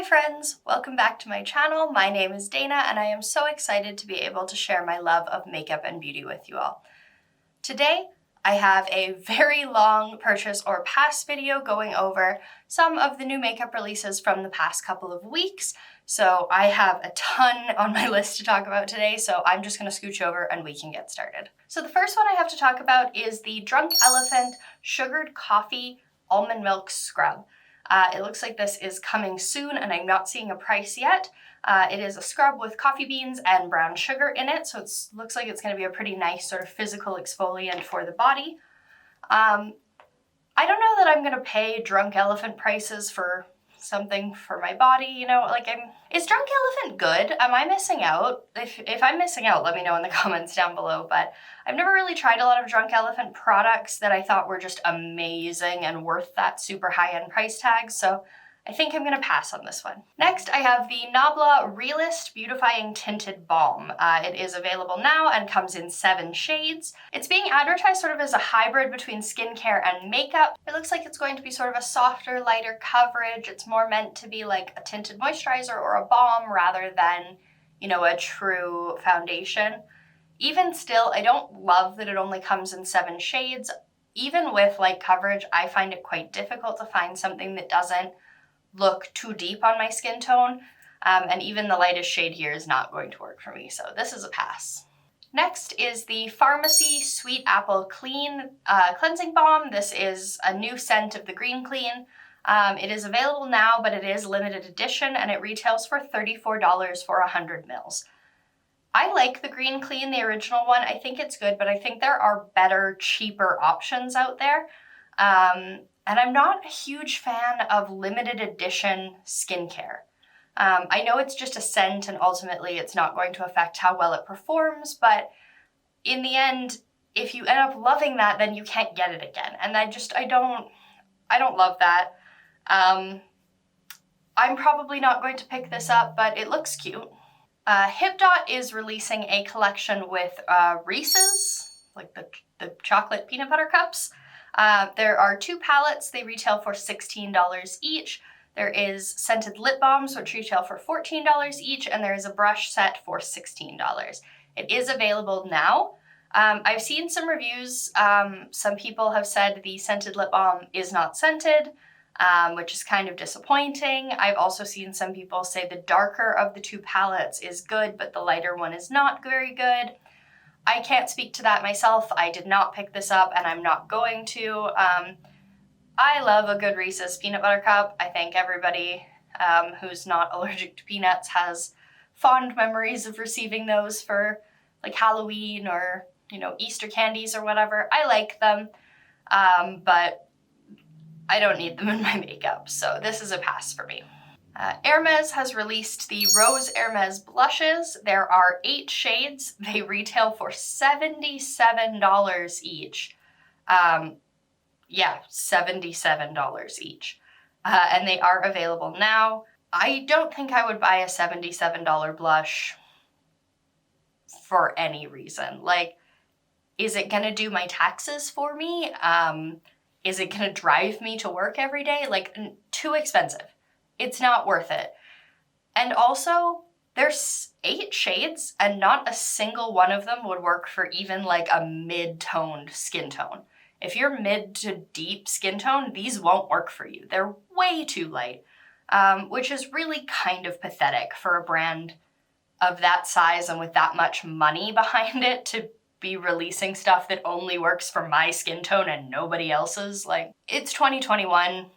Hi friends! Welcome back to my channel. My name is Dana and I am so excited to be able to share my love of makeup and beauty with you all. Today I have a very long purchase or pass video going over some of the new makeup releases from the past couple of weeks. So I have a ton on my list to talk about today, so I'm just going to scooch over and we can get started. So the first one I have to talk about is the Drunk Elephant Sugared Coffee Almond Milk Scrub. It looks like this is coming soon and I'm not seeing a price yet. It is a scrub with coffee beans and brown sugar in it, so it looks like it's going to be a pretty nice sort of physical exfoliant for the body. I don't know that I'm going to pay Drunk Elephant prices for something for my body, you know, like is Drunk Elephant good? Am I missing out? If I'm missing out, let me know in the comments down below, but I've never really tried a lot of Drunk Elephant products that I thought were just amazing and worth that super high-end price tag, so I think I'm going to pass on this one. Next, I have the Nabla Realist Beautifying Tinted Balm. It is available now and comes in 7 shades. It's being advertised sort of as a hybrid between skincare and makeup. It looks like it's going to be sort of a softer, lighter coverage. It's more meant to be like a tinted moisturizer or a balm rather than, you know, a true foundation. Even still, I don't love that it only comes in 7 shades. Even with light coverage, I find it quite difficult to find something that doesn't look too deep on my skin tone, and even the lightest shade here is not going to work for me, so this is a pass. Next is the Pharmacy Sweet Apple Clean Cleansing Balm. This is a new scent of the Green Clean. It is available now, but it is limited edition and it retails for $34 for 100 mils. I like the Green Clean, the original one. I think it's good, but I think there are better, cheaper options out there. And I'm not a huge fan of limited edition skincare. I know it's just a scent and ultimately it's not going to affect how well it performs, but in the end, if you end up loving that, then you can't get it again. And I don't love that. I'm probably not going to pick this up, but it looks cute. HipDot is releasing a collection with Reese's, like the chocolate peanut butter cups. There are 2 palettes. They retail for $16 each. There is scented lip balms, which retail for $14 each, and there is a brush set for $16. It is available now. I've seen some reviews. Some people have said the scented lip balm is not scented, which is kind of disappointing. I've also seen some people say the darker of the 2 palettes is good, but the lighter one is not very good. I can't speak to that myself. I did not pick this up and I'm not going to. I love a good Reese's peanut butter cup. I think everybody who's not allergic to peanuts has fond memories of receiving those for like Halloween or, you know, Easter candies or whatever. I like them, but I don't need them in my makeup, so this is a pass for me. Hermes has released the Rose Hermes blushes. There are 8 shades. They retail for $77 each. Yeah, $77 each. And they are available now. I don't think I would buy a $77 blush for any reason. Like, is it gonna do my taxes for me? Is it gonna drive me to work every day? Like, too expensive. It's not worth it. And also, there's 8 shades and not a single one of them would work for even like a mid-toned skin tone. If you're mid to deep skin tone, these won't work for you. They're way too light, which is really kind of pathetic for a brand of that size and with that much money behind it to be releasing stuff that only works for my skin tone and nobody else's. Like, it's 2021.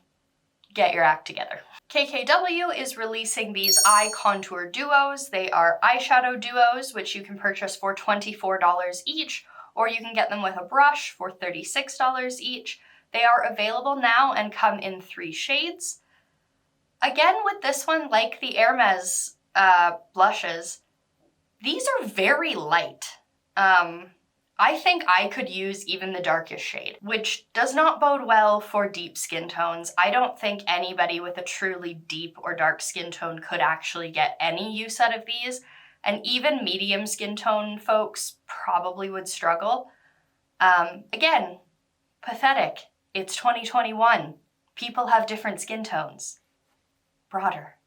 Get your act together. KKW is releasing these eye contour duos. They are eyeshadow duos, which you can purchase for $24 each, or you can get them with a brush for $36 each. They are available now and come in 3 shades. Again, with this one, like the Hermes blushes, these are very light. I think I could use even the darkest shade, which does not bode well for deep skin tones. I don't think anybody with a truly deep or dark skin tone could actually get any use out of these, and even medium skin tone folks probably would struggle. Again, pathetic. It's 2021. People have different skin tones. Broader.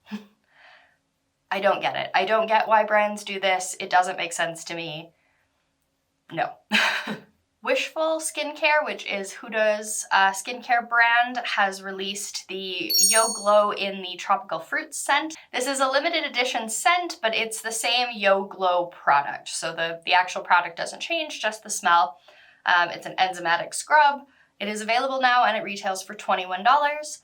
I don't get it. I don't get why brands do this. It doesn't make sense to me. No. Wishful Skincare, which is Huda's skincare brand, has released the Yo Glow in the Tropical Fruits scent. This is a limited edition scent, but it's the same Yo Glow product. So the actual product doesn't change, just the smell. It's an enzymatic scrub. It is available now and it retails for $21.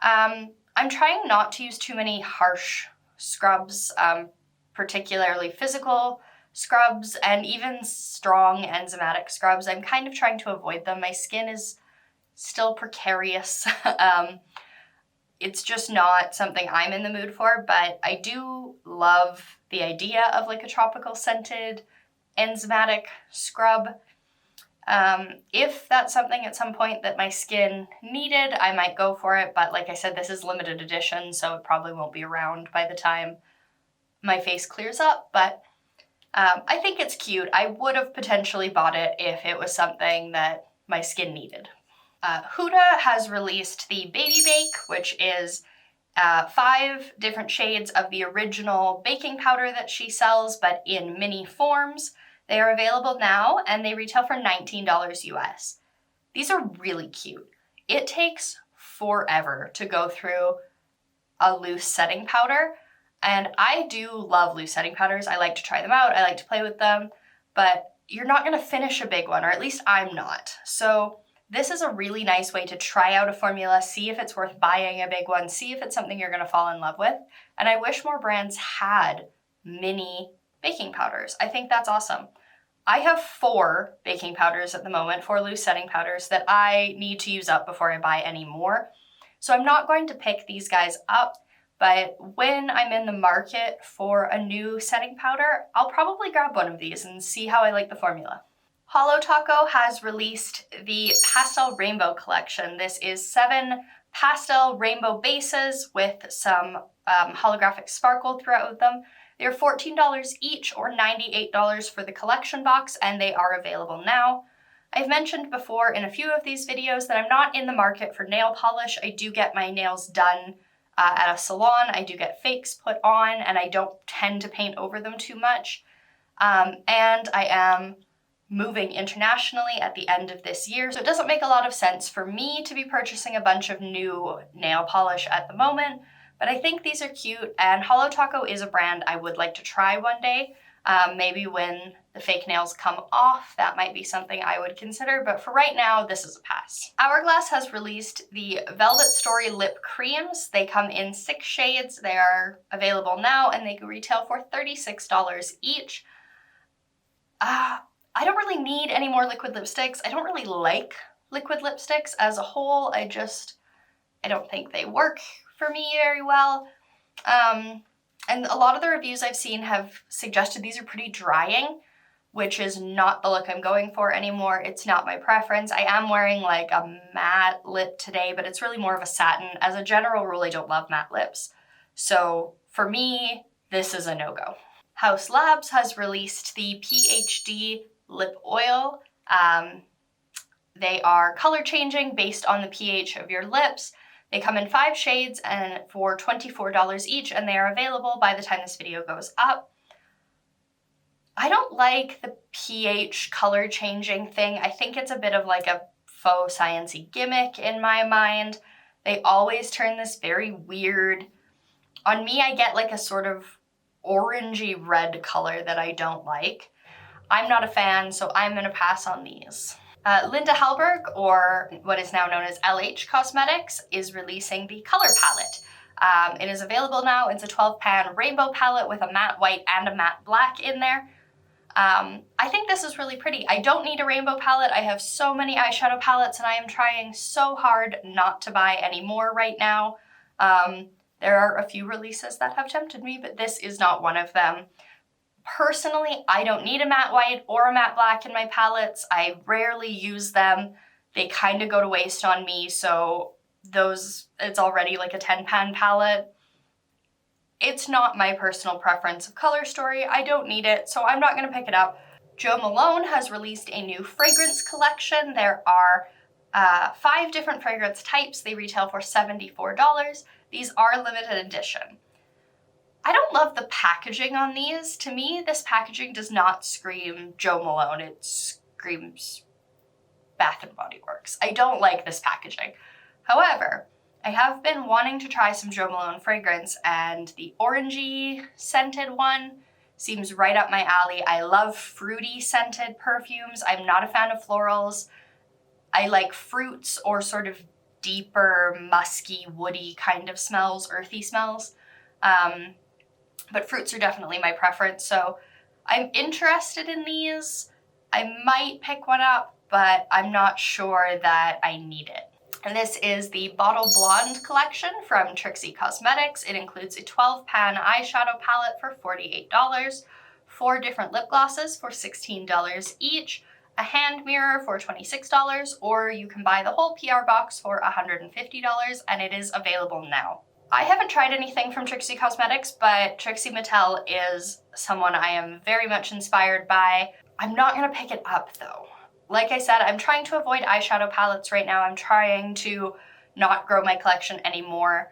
I'm trying not to use too many harsh scrubs, particularly physical scrubs and even strong enzymatic scrubs. I'm kind of trying to avoid them. My skin is still precarious. It's just not something I'm in the mood for, but I do love the idea of like a tropical scented enzymatic scrub. If that's something at some point that my skin needed, I might go for it, but like I said, this is limited edition, so it probably won't be around by the time my face clears up, but I think it's cute. I would have potentially bought it if it was something that my skin needed. Huda has released the Baby Bake, which is 5 different shades of the original baking powder that she sells, but in mini forms. They are available now and they retail for $19 US. These are really cute. It takes forever to go through a loose setting powder. And I do love loose setting powders. I like to try them out. I like to play with them, but you're not going to finish a big one, or at least I'm not. So this is a really nice way to try out a formula, see if it's worth buying a big one, see if it's something you're going to fall in love with. And I wish more brands had mini baking powders. I think that's awesome. I have 4 baking powders at the moment, 4 loose setting powders that I need to use up before I buy any more. So I'm not going to pick these guys up. But when I'm in the market for a new setting powder, I'll probably grab one of these and see how I like the formula. Holo Taco has released the Pastel Rainbow Collection. This is 7 pastel rainbow bases with some holographic sparkle throughout them. They're $14 each or $98 for the collection box, and they are available now. I've mentioned before in a few of these videos that I'm not in the market for nail polish. I do get my nails done at a salon. I do get fakes put on, and I don't tend to paint over them too much. And I am moving internationally at the end of this year, so it doesn't make a lot of sense for me to be purchasing a bunch of new nail polish at the moment, but I think these are cute, and Holo Taco is a brand I would like to try one day. Maybe when the fake nails come off, that might be something I would consider, but for right now, this is a pass. Hourglass has released the Velvet Story Lip Creams. They come in 6 shades. They are available now, and they retail for $36 each. I don't really need any more liquid lipsticks. I don't really like liquid lipsticks as a whole. I don't think they work for me very well. And a lot of the reviews I've seen have suggested these are pretty drying, which is not the look I'm going for anymore. It's not my preference. I am wearing like a matte lip today, but it's really more of a satin. As a general rule, I don't love matte lips. So for me, this is a no-go. Haus Labs has released the PhD lip oil. They are color changing based on the pH of your lips. They come in 5 shades and for $24 each, and they are available by the time this video goes up. I don't like the pH color changing thing. I think it's a bit of like a faux science-y gimmick in my mind. They always turn this very weird. On me, I get like a sort of orangey red color that I don't like. I'm not a fan, so I'm gonna pass on these. Linda Hallberg, or what is now known as LH Cosmetics, is releasing the color palette. It is available now. It's a 12-pan rainbow palette with a matte white and a matte black in there. I think this is really pretty. I don't need a rainbow palette. I have so many eyeshadow palettes, and I am trying so hard not to buy any more right now. There are a few releases that have tempted me, but this is not one of them. Personally, I don't need a matte white or a matte black in my palettes. I rarely use them. They kind of go to waste on me, so it's already like a 10-pan palette. It's not my personal preference of color story. I don't need it, so I'm not gonna pick it up. Jo Malone has released a new fragrance collection. There are 5 different fragrance types. They retail for $74. These are limited edition. I don't love the packaging on these. To me, this packaging does not scream Jo Malone. It screams Bath & Body Works. I don't like this packaging. However, I have been wanting to try some Jo Malone fragrance, and the orangey scented one seems right up my alley. I love fruity scented perfumes. I'm not a fan of florals. I like fruits or sort of deeper, musky, woody kind of smells, earthy smells. But fruits are definitely my preference, so I'm interested in these. I might pick one up, but I'm not sure that I need it. And this is the Bottle Blonde collection from Trixie Cosmetics. It includes a 12-pan eyeshadow palette for $48, 4 different lip glosses for $16 each, a hand mirror for $26, or you can buy the whole PR box for $150, and it is available now. I haven't tried anything from Trixie Cosmetics, but Trixie Mattel is someone I am very much inspired by. I'm not gonna pick it up though. Like I said, I'm trying to avoid eyeshadow palettes right now. I'm trying to not grow my collection anymore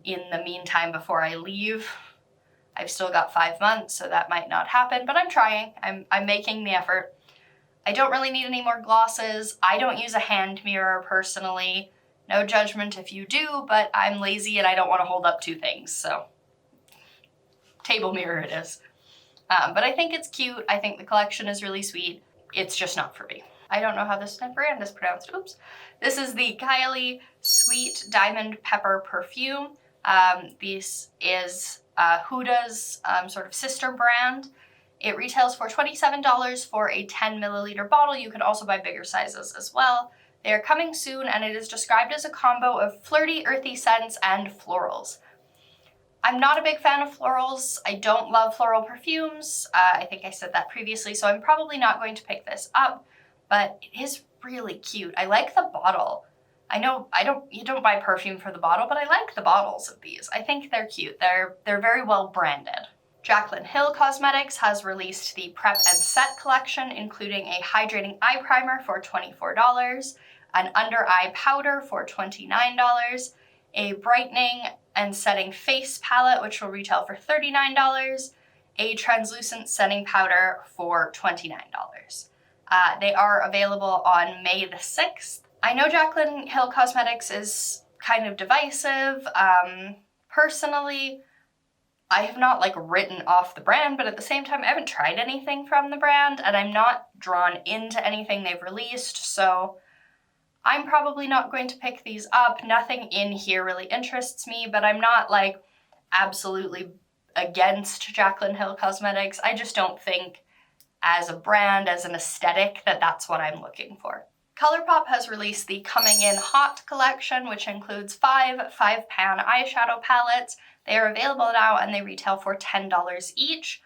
in the meantime before I leave. I've still got 5 months, so that might not happen, but I'm trying. I'm making the effort. I don't really need any more glosses. I don't use a hand mirror personally. No judgment if you do, but I'm lazy and I don't want to hold up 2 things, so table mirror it is. But I think it's cute. I think the collection is really sweet. It's just not for me. I don't know how this brand is pronounced. Oops. This is the Kylie Sweet Diamond Pepper Perfume. This is Huda's sort of sister brand. It retails for $27 for a 10 milliliter bottle. You can also buy bigger sizes as well. They are coming soon, and it is described as a combo of flirty, earthy scents and florals. I'm not a big fan of florals. I don't love floral perfumes. I think I said that previously, so I'm probably not going to pick this up, but it is really cute. I like the bottle. I know you don't buy perfume for the bottle, but I like the bottles of these. I think they're cute. They're very well branded. Jaclyn Hill Cosmetics has released the Prep and Set collection, including a hydrating eye primer for $24, an under eye powder for $29, a brightening and setting face palette, which will retail for $39, a translucent setting powder for $29. They are available on May the 6th. I know Jaclyn Hill Cosmetics is kind of divisive. Personally, I have not written off the brand, but at the same time, I haven't tried anything from the brand, and I'm not drawn into anything they've released, so I'm probably not going to pick these up. Nothing in here really interests me, but I'm not absolutely against Jaclyn Hill Cosmetics. I just don't think as a brand, as an aesthetic, that that's what I'm looking for. ColourPop has released the Coming In Hot collection, which includes 5 5-pan eyeshadow palettes. They are available now and they retail for $10 each.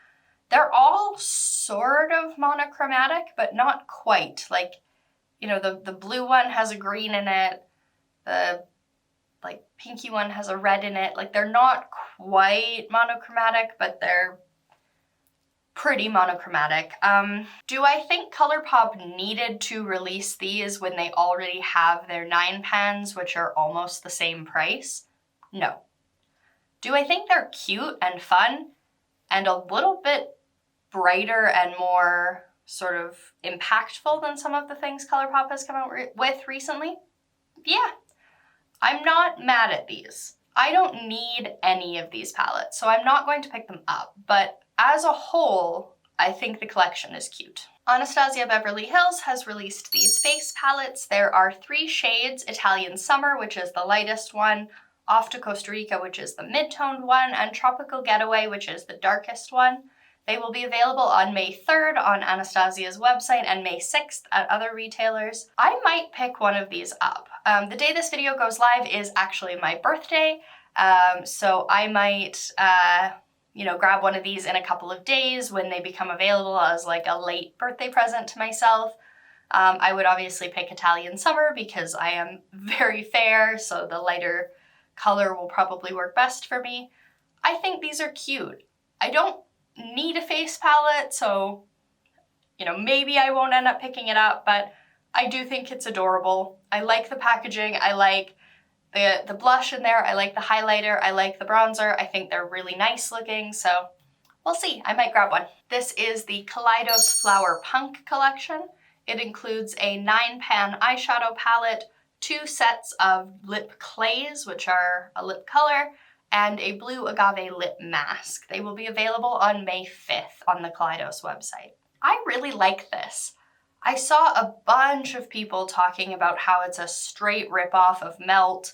They're all sort of monochromatic, but not quite. The blue one has a green in it. The pinky one has a red in it. They're not quite monochromatic, but they're pretty monochromatic. Do I think ColourPop needed to release these when they already have their 9 pans, which are almost the same price? No. Do I think they're cute and fun and a little bit brighter and more sort of impactful than some of the things ColourPop has come out with recently? Yeah. I'm not mad at these. I don't need any of these palettes, so I'm not going to pick them up, but as a whole, I think the collection is cute. Anastasia Beverly Hills has released these face palettes. There are 3 shades: Italian Summer, which is the lightest one, Off to Costa Rica, which is the mid-toned one, and Tropical Getaway, which is the darkest one. They will be available on May 3rd on Anastasia's website and May 6th at other retailers. I might pick one of these up. The day this video goes live is actually my birthday, so I might grab one of these in a couple of days when they become available as a late birthday present to myself. I would obviously pick Italian Summer because I am very fair, so the lighter color will probably work best for me. I think these are cute. I don't need a face palette, so maybe I won't end up picking it up, but I do think it's adorable. I like the packaging. I like the blush in there, I like the highlighter, I like the bronzer. I think they're really nice looking, so we'll see. I might grab one. This is the Collidos Flower Punk collection. It includes a 9-pan eyeshadow palette, 2 sets of lip clays, which are a lip color, and a blue agave lip mask. They will be available on May 5th on the Collidos website. I really like this. I saw a bunch of people talking about how it's a straight ripoff of Melt.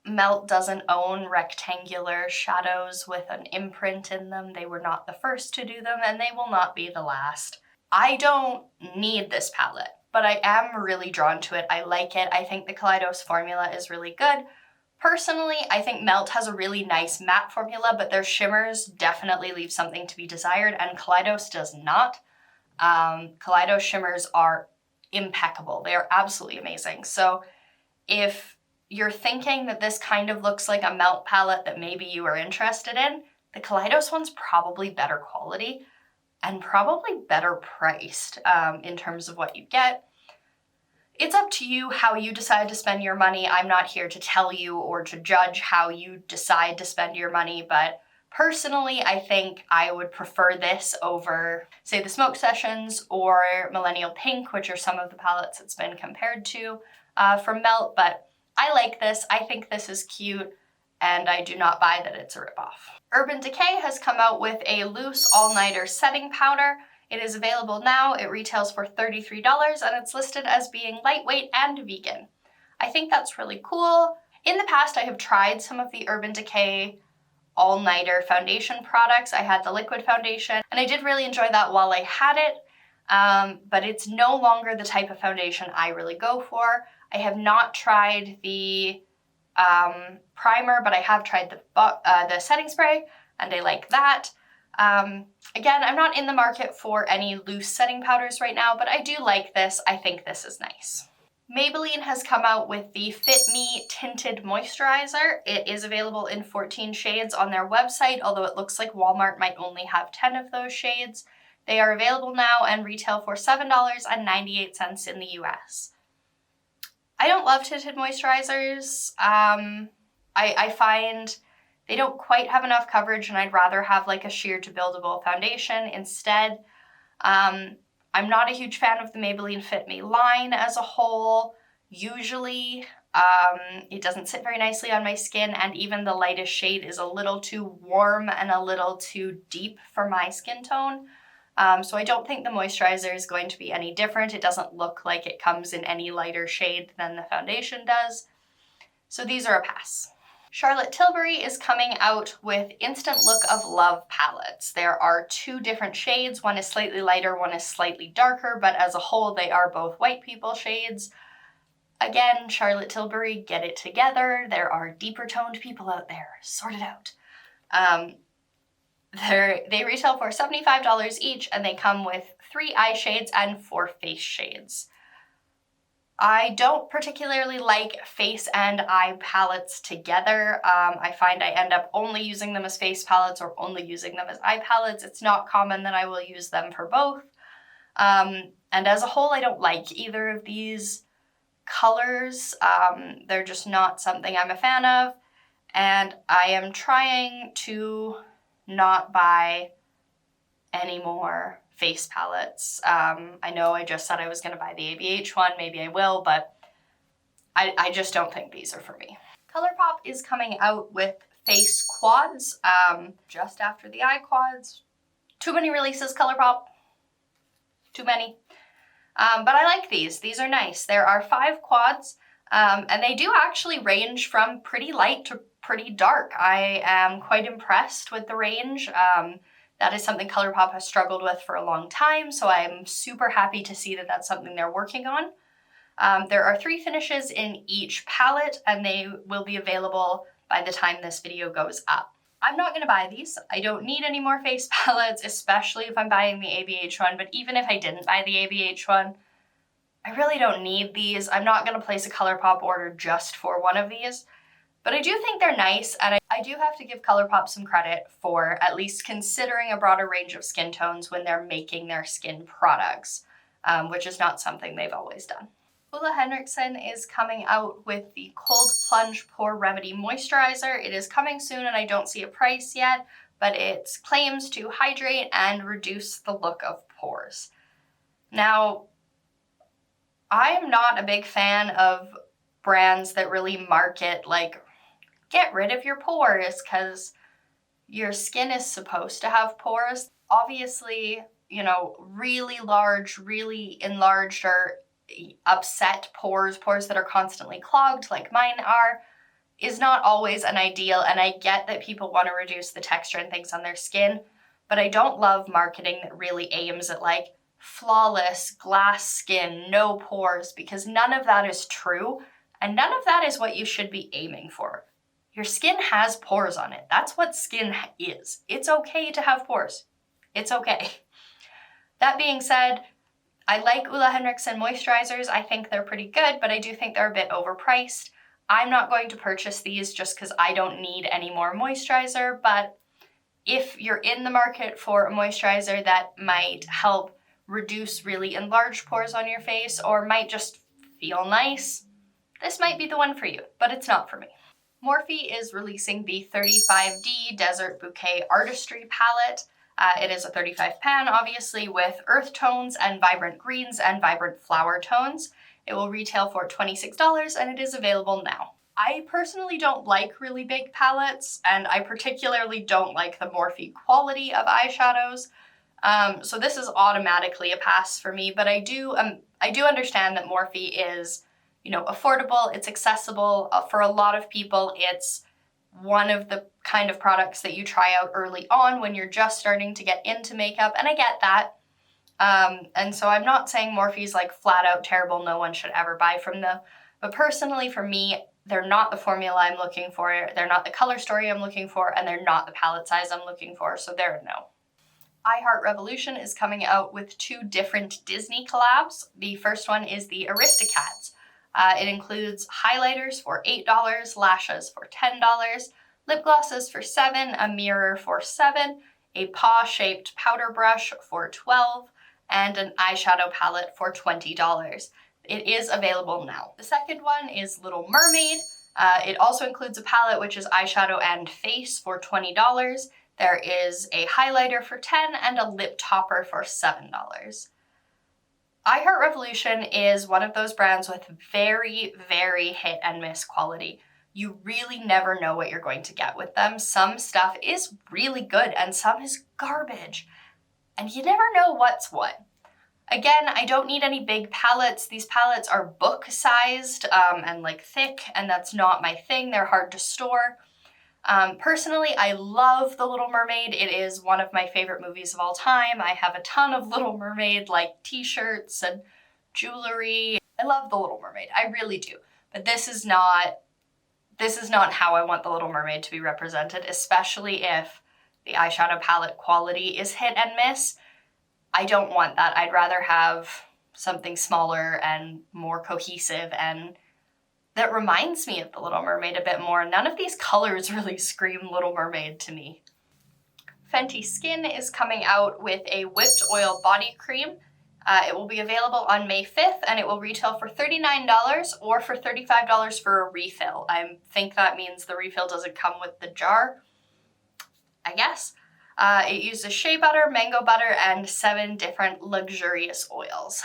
Melt doesn't own rectangular shadows with an imprint in them. They were not the first to do them, and they will not be the last. I don't need this palette, but I am really drawn to it. I like it. I think the Collidos formula is really good. Personally, I think Melt has a really nice matte formula, but their shimmers definitely leave something to be desired, and Collidos does not. Kaleido shimmers are impeccable. They are absolutely amazing. So if you're thinking that this kind of looks like a Melt palette that maybe you are interested in, the Kaleidos one's probably better quality and probably better priced in terms of what you get. It's up to you how you decide to spend your money. I'm not here to tell you or to judge how you decide to spend your money, but personally, I think I would prefer this over, say, the Smoke Sessions or Millennial Pink, which are some of the palettes it's been compared to from Melt, but I like this. I think this is cute, and I do not buy that it's a ripoff. Urban Decay has come out with a loose all-nighter setting powder. It is available now. It retails for $33, and it's listed as being lightweight and vegan. I think that's really cool. In the past, I have tried some of the Urban Decay all-nighter foundation products. I had the liquid foundation, and I did really enjoy that while I had it, but it's no longer the type of foundation I really go for. I have not tried the primer, but I have tried the setting spray, and I like that. Again, I'm not in the market for any loose setting powders right now, but I do like this. I think this is nice. Maybelline has come out with the Fit Me Tinted Moisturizer. It is available in 14 shades on their website, although it looks like Walmart might only have 10 of those shades. They are available now and retail for $7.98 in the US. I don't love tinted moisturizers. I find they don't quite have enough coverage, and I'd rather have like a sheer to buildable foundation instead. I'm not a huge fan of the Maybelline Fit Me line as a whole. Usually, it doesn't sit very nicely on my skin, and even the lightest shade is a little too warm and a little too deep for my skin tone. So I don't think the moisturizer is going to be any different. It doesn't look like it comes in any lighter shade than the foundation does. So these are a pass. Charlotte Tilbury is coming out with Instant Look of Love palettes. There are 2 different shades. One is slightly lighter, one is slightly darker, but as a whole, they are both white people shades. Again, Charlotte Tilbury, get it together. There are deeper toned people out there. Sort it out. They retail for $75 each, and they come with 3 eye shades and 4 face shades. I don't particularly like face and eye palettes together. I find I end up only using them as face palettes or only using them as eye palettes. It's not common that I will use them for both. And as a whole, I don't like either of these colors. They're just not something I'm a fan of. And I am trying to not buy any more face palettes. I know I just said I was going to buy the ABH one. Maybe I will, but I just don't think these are for me. ColourPop is coming out with face quads just after the eye quads. Too many releases, ColourPop. Too many. But I like these. These are nice. There are 5 quads, and they do actually range from pretty light to pretty dark. I am quite impressed with the range. That is something ColourPop has struggled with for a long time, so I'm super happy to see that that's something they're working on. There are 3 finishes in each palette, and they will be available by the time this video goes up. I'm not going to buy these. I don't need any more face palettes, especially if I'm buying the ABH one, but even if I didn't buy the ABH one, I really don't need these. I'm not going to place a ColourPop order just for one of these. But I do think they're nice, and I do have to give ColourPop some credit for at least considering a broader range of skin tones when they're making their skin products, which is not something they've always done. Ole Henriksen is coming out with the Cold Plunge Pore Remedy Moisturizer. It is coming soon and I don't see a price yet, but it claims to hydrate and reduce the look of pores. Now, I am not a big fan of brands that really market like, get rid of your pores, because your skin is supposed to have pores. Obviously, you know, really large, really enlarged or upset pores that are constantly clogged like mine are, is not always an ideal, and I get that people want to reduce the texture and things on their skin, but I don't love marketing that really aims at like flawless glass skin, no pores, because none of that is true, and none of that is what you should be aiming for. Your skin has pores on it. That's what skin is. It's okay to have pores. It's okay. That being said, I like Ole Henriksen moisturizers. I think they're pretty good, but I do think they're a bit overpriced. I'm not going to purchase these just because I don't need any more moisturizer, but if you're in the market for a moisturizer that might help reduce really enlarged pores on your face or might just feel nice, this might be the one for you, but it's not for me. Morphe is releasing the 35D Desert Bouquet Artistry palette. It is a 35 pan, obviously, with earth tones and vibrant greens and vibrant flower tones. It will retail for $26 and it is available now. I personally don't like really big palettes, and I particularly don't like the Morphe quality of eyeshadows. So this is automatically a pass for me, but I do understand that Morphe is, you know, affordable, it's accessible. For a lot of people, it's one of the kind of products that you try out early on when you're just starting to get into makeup, and I get that. And so I'm not saying Morphe's like flat out terrible, no one should ever buy from them, but personally for me, they're not the formula I'm looking for, they're not the color story I'm looking for, and they're not the palette size I'm looking for, so they're a no. I Heart Revolution is coming out with 2 different Disney collabs. The first one is the Aristocats. It includes highlighters for $8, lashes for $10, lip glosses for $7, a mirror for $7, a paw-shaped powder brush for $12, and an eyeshadow palette for $20. It is available now. The second one is Little Mermaid. It also includes a palette, which is eyeshadow and face for $20. There is a highlighter for $10 and a lip topper for $7. I Heart Revolution is one of those brands with very, very hit and miss quality. You really never know what you're going to get with them. Some stuff is really good and some is garbage, and you never know what's what. Again, I don't need any big palettes. These palettes are book-sized and like thick, and that's not my thing. They're hard to store. Personally, I love The Little Mermaid. It is one of my favorite movies of all time. I have a ton of Little Mermaid like t-shirts and jewelry. I love The Little Mermaid, I really do. But this is not how I want The Little Mermaid to be represented, especially if the eyeshadow palette quality is hit and miss. I don't want that. I'd rather have something smaller and more cohesive and that reminds me of The Little Mermaid a bit more. None of these colors really scream Little Mermaid to me. Fenty Skin is coming out with a whipped oil body cream. It will be available on May 5th and it will retail for $39 or for $35 for a refill. I think that means the refill doesn't come with the jar, I guess. It uses shea butter, mango butter, and 7 different luxurious oils.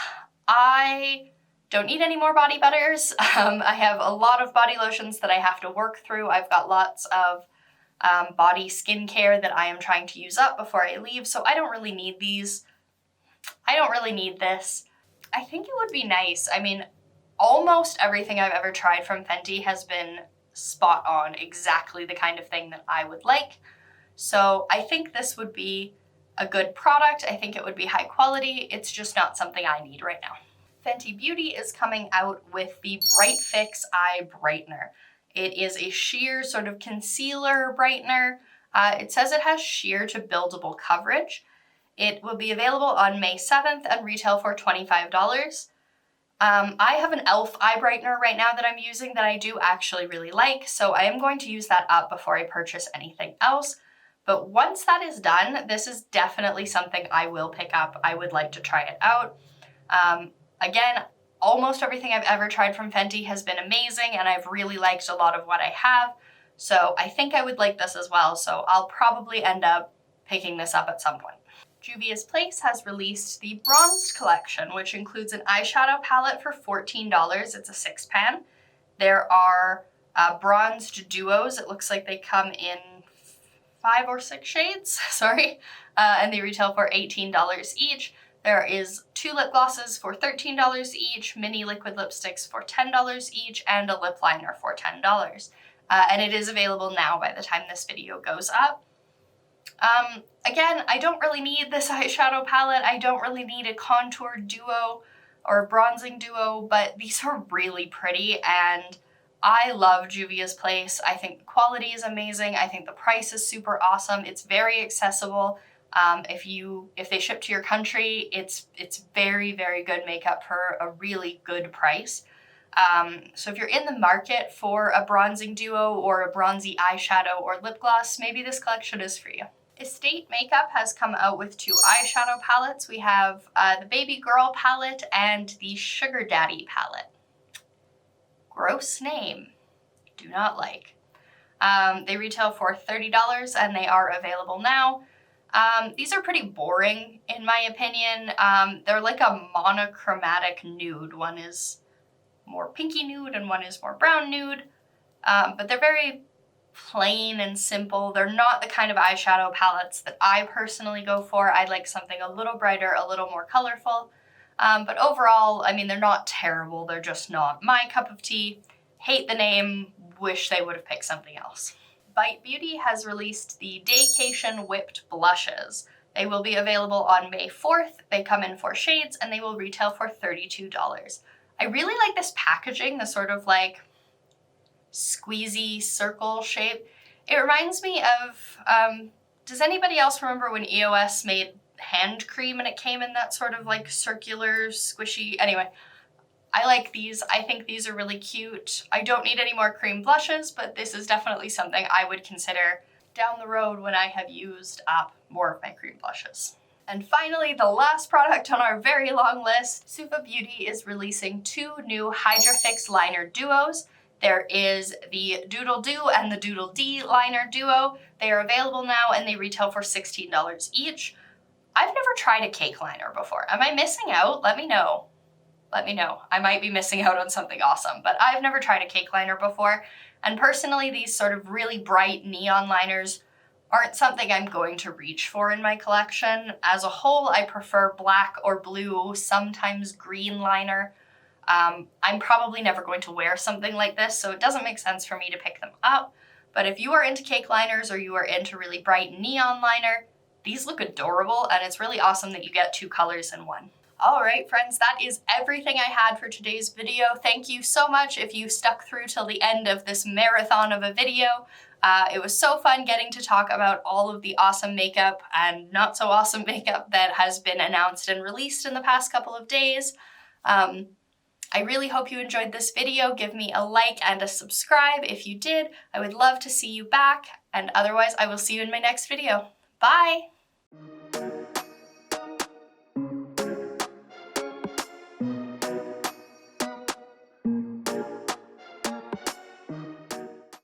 I don't need any more body butters. I have a lot of body lotions that I have to work through. I've got lots of body skincare that I am trying to use up before I leave, so I don't really need these. I don't really need this. I think it would be nice. I mean, almost everything I've ever tried from Fenty has been spot on, exactly the kind of thing that I would like. So I think this would be a good product. I think it would be high quality. It's just not something I need right now. Fenty Beauty is coming out with the Bright Fix Eye Brightener. It is a sheer sort of concealer brightener. It says it has sheer to buildable coverage. It will be available on May 7th and retail for $25. I have an e.l.f. eye brightener right now that I'm using that I do actually really like, so I am going to use that up before I purchase anything else. But once that is done, this is definitely something I will pick up. I would like to try it out. Again, almost everything I've ever tried from Fenty has been amazing, and I've really liked a lot of what I have. So I think I would like this as well, so I'll probably end up picking this up at some point. Juvia's Place has released the Bronzed collection, which includes an eyeshadow palette for $14. It's a 6-pan. There are bronzed duos. It looks like they come in 5 or 6 shades, sorry, and they retail for $18 each. There is 2 lip glosses for $13 each, mini liquid lipsticks for $10 each, and a lip liner for $10. And it is available now by the time this video goes up. Again, I don't really need this eyeshadow palette. I don't really need a contour duo or a bronzing duo, but these are really pretty, and I love Juvia's Place. I think the quality is amazing. I think the price is super awesome. It's very accessible. If they ship to your country, it's very, very good makeup for a really good price. So if you're in the market for a bronzing duo or a bronzy eyeshadow or lip gloss, maybe this collection is for you. Estate Makeup has come out with 2 eyeshadow palettes. We have the Baby Girl palette and the Sugar Daddy palette. Gross name. Do not like. They retail for $30 and they are available now. These are pretty boring in my opinion. They're like a monochromatic nude. One is more pinky nude and one is more brown nude. But they're very plain and simple. They're not the kind of eyeshadow palettes that I personally go for. I'd like something a little brighter, a little more colorful. But overall, I mean, they're not terrible. They're just not my cup of tea. Hate the name. Wish they would have picked something else. Bite Beauty has released the Daycation Whipped Blushes. They will be available on May 4th. They come in 4 shades and they will retail for $32. I really like this packaging, the sort of like squeezy circle shape. It reminds me of, does anybody else remember when EOS made hand cream and it came in that sort of like circular squishy, anyway, I like these. I think these are really cute. I don't need any more cream blushes, but this is definitely something I would consider down the road when I have used up more of my cream blushes. And finally, the last product on our very long list, Suva Beauty is releasing 2 new Hydra Fix liner duos. There is the Doodle Do and the Doodle D liner duo. They are available now and they retail for $16 each. I've never tried a cake liner before. Am I missing out? Let me know. Let me know. I might be missing out on something awesome, but I've never tried a cake liner before. And personally, these sort of really bright neon liners aren't something I'm going to reach for in my collection. As a whole, I prefer black or blue, sometimes green liner. I'm probably never going to wear something like this, so it doesn't make sense for me to pick them up. But if you are into cake liners or you are into really bright neon liner, these look adorable, and it's really awesome that you get 2 colors in one. All right, friends, that is everything I had for today's video. Thank you so much if you stuck through till the end of this marathon of a video. It was so fun getting to talk about all of the awesome makeup and not so awesome makeup that has been announced and released in the past couple of days. I really hope you enjoyed this video. Give me a like and a subscribe if you did. I would love to see you back, and otherwise I will see you in my next video. Bye!